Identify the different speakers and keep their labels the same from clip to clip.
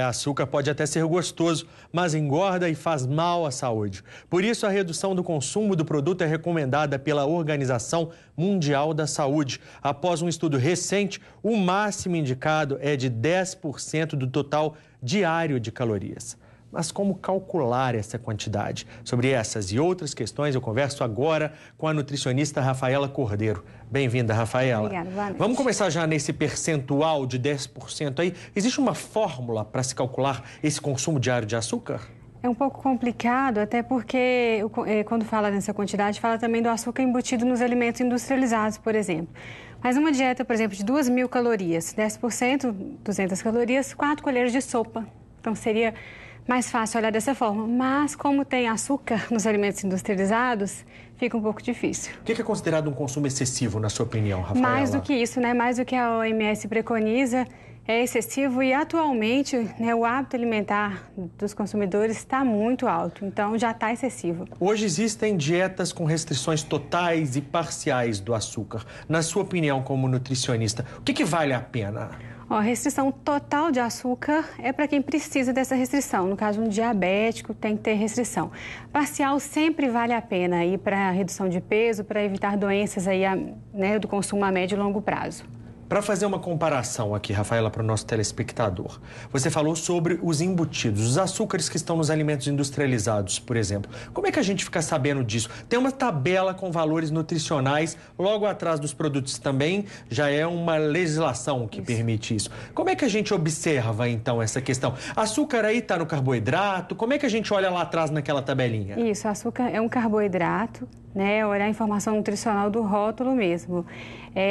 Speaker 1: Açúcar pode até ser gostoso, mas engorda e faz mal à saúde. Por isso, a redução do consumo do produto é recomendada pela Organização Mundial da Saúde. Após um estudo recente, o máximo indicado é de 10% do total diário de calorias. Mas como calcular essa quantidade? Sobre essas e outras questões, eu converso agora com a nutricionista Rafaela Cordeiro. Bem-vinda, Rafaela.
Speaker 2: Obrigada, boa noite.
Speaker 1: Vamos começar já nesse percentual de 10% aí. Existe uma fórmula para se calcular esse consumo diário de açúcar?
Speaker 2: É um pouco complicado, até porque quando fala nessa quantidade, fala também do açúcar embutido nos alimentos industrializados, por exemplo. Mas uma dieta, por exemplo, de 2.000 calorias, 10%, 200 calorias, 4 colheres de sopa. Então, seria mais fácil olhar dessa forma, mas como tem açúcar nos alimentos industrializados, fica um pouco difícil.
Speaker 1: O que é considerado um consumo excessivo, na sua opinião, Rafaela?
Speaker 2: Mais do que isso, né? Mais do que a OMS preconiza, é excessivo e atualmente, né, o hábito alimentar dos consumidores está muito alto, então já está excessivo.
Speaker 1: Hoje existem dietas com restrições totais e parciais do açúcar. Na sua opinião, como nutricionista, o que vale a pena?
Speaker 2: Restrição total de açúcar é para quem precisa dessa restrição. No caso, um diabético tem que ter restrição. Parcial sempre vale a pena ir para redução de peso, para evitar doenças aí, né, do consumo a médio e longo prazo.
Speaker 1: Para fazer uma comparação aqui, Rafaela, para o nosso telespectador, você falou sobre os embutidos, os açúcares que estão nos alimentos industrializados, por exemplo. Como é que a gente fica sabendo disso? Tem uma tabela com valores nutricionais logo atrás dos produtos também, já é uma legislação que permite isso. Como é que a gente observa, então, essa questão? Açúcar aí está no carboidrato, como é que a gente olha lá atrás naquela tabelinha?
Speaker 2: Isso, açúcar é um carboidrato, né? Olhar a informação nutricional do rótulo mesmo.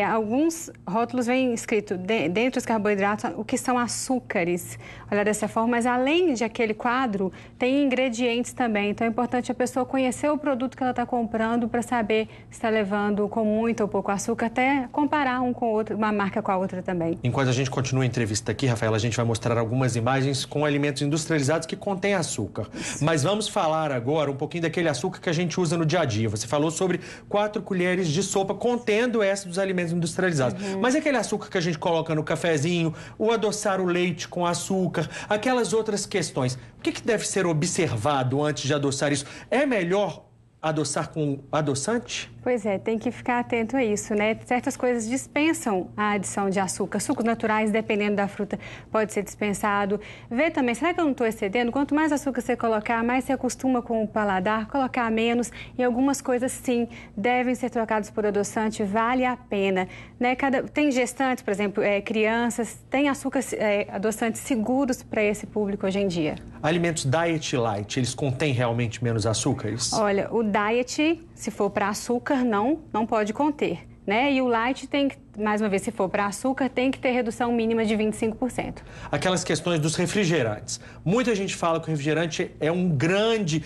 Speaker 2: Alguns rótulos vêm escrito dentro dos carboidratos o que são açúcares, olhar dessa forma, mas além de aquele quadro, tem ingredientes também. Então é importante a pessoa conhecer o produto que ela está comprando para saber se está levando com muito ou pouco açúcar, até comparar um com o outro, uma marca com a outra também.
Speaker 1: Enquanto a gente continua a entrevista aqui, Rafaela, a gente vai mostrar algumas imagens com alimentos industrializados que contêm açúcar. Isso. Mas vamos falar agora um pouquinho daquele açúcar que a gente usa no dia a dia. Você falou sobre 4 colheres de sopa contendo essa dos alimentos industrializados. Mas aquele açúcar que a gente coloca no cafezinho, o adoçar o leite com açúcar, aquelas outras questões. O que deve ser observado antes de adoçar isso? É melhor adoçar com adoçante?
Speaker 2: Pois é, tem que ficar atento a isso, né? Certas coisas dispensam a adição de açúcar. Sucos naturais, dependendo da fruta, pode ser dispensado. Vê também, será que eu não estou excedendo? Quanto mais açúcar você colocar, mais você acostuma com o paladar, colocar menos. E algumas coisas, sim, devem ser trocadas por adoçante, vale a pena. Né? Tem gestantes, por exemplo, crianças, tem adoçantes seguros para esse público hoje em dia.
Speaker 1: Alimentos Diet Light, eles contêm realmente menos açúcares?
Speaker 2: Olha, o Diet, se for para açúcar, não pode conter, né? E o Light tem que, mais uma vez, se for para açúcar, tem que ter redução mínima de 25%.
Speaker 1: Aquelas questões dos refrigerantes. Muita gente fala que o refrigerante é um grande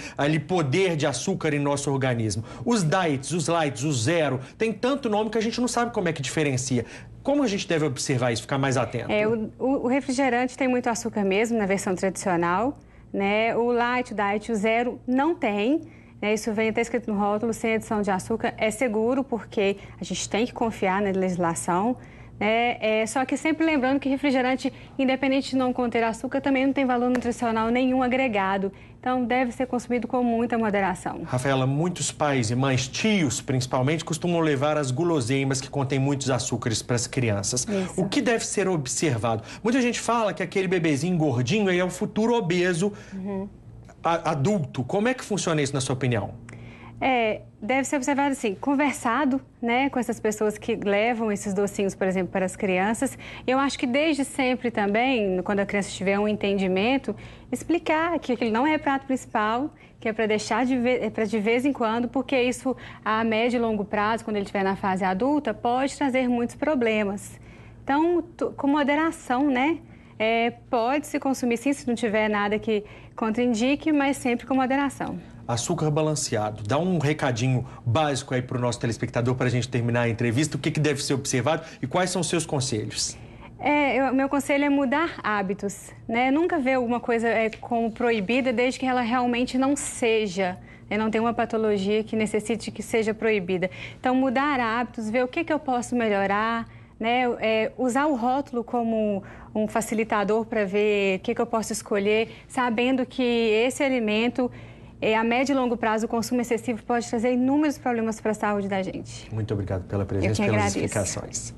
Speaker 1: poder de açúcar em nosso organismo. Os Diets, os Lights, o Zero, tem tanto nome que a gente não sabe como é que diferencia. Como a gente deve observar isso, ficar mais atento?
Speaker 2: O refrigerante tem muito açúcar mesmo, na versão tradicional, né? O Light, o Diet, o Zero não tem. Isso vem até escrito no rótulo, sem adição de açúcar. É seguro porque a gente tem que confiar na legislação. Só que sempre lembrando que refrigerante, independente de não conter açúcar, também não tem valor nutricional nenhum agregado. Então, deve ser consumido com muita moderação.
Speaker 1: Rafaela, muitos pais e mães, tios principalmente, costumam levar as guloseimas que contêm muitos açúcares para as crianças.
Speaker 2: Isso.
Speaker 1: O que deve ser observado? Muita gente fala que aquele bebezinho gordinho é o futuro obeso adulto. Como é que funciona isso, na sua opinião?
Speaker 2: Deve ser observado assim, conversado, né, com essas pessoas que levam esses docinhos, por exemplo, para as crianças. Eu acho que desde sempre também, quando a criança tiver um entendimento, explicar que aquilo não é prato principal, que é para deixar de vez em quando, porque isso a médio e longo prazo, quando ele estiver na fase adulta, pode trazer muitos problemas. Então, com moderação, né? Pode se consumir sim, se não tiver nada que contraindique, mas sempre com moderação.
Speaker 1: Açúcar balanceado. Dá um recadinho básico aí para o nosso telespectador para a gente terminar a entrevista. O que deve ser observado e quais são os seus conselhos?
Speaker 2: Meu conselho é mudar hábitos, né? Nunca ver alguma coisa como proibida desde que ela realmente não seja. Não tem uma patologia que necessite que seja proibida. Então, mudar hábitos, ver o que eu posso melhorar, né? Usar o rótulo como um facilitador para ver o que eu posso escolher, sabendo que esse alimento, a médio e longo prazo, o consumo excessivo pode trazer inúmeros problemas para a saúde da gente.
Speaker 1: Muito obrigado pela presença e pelas explicações.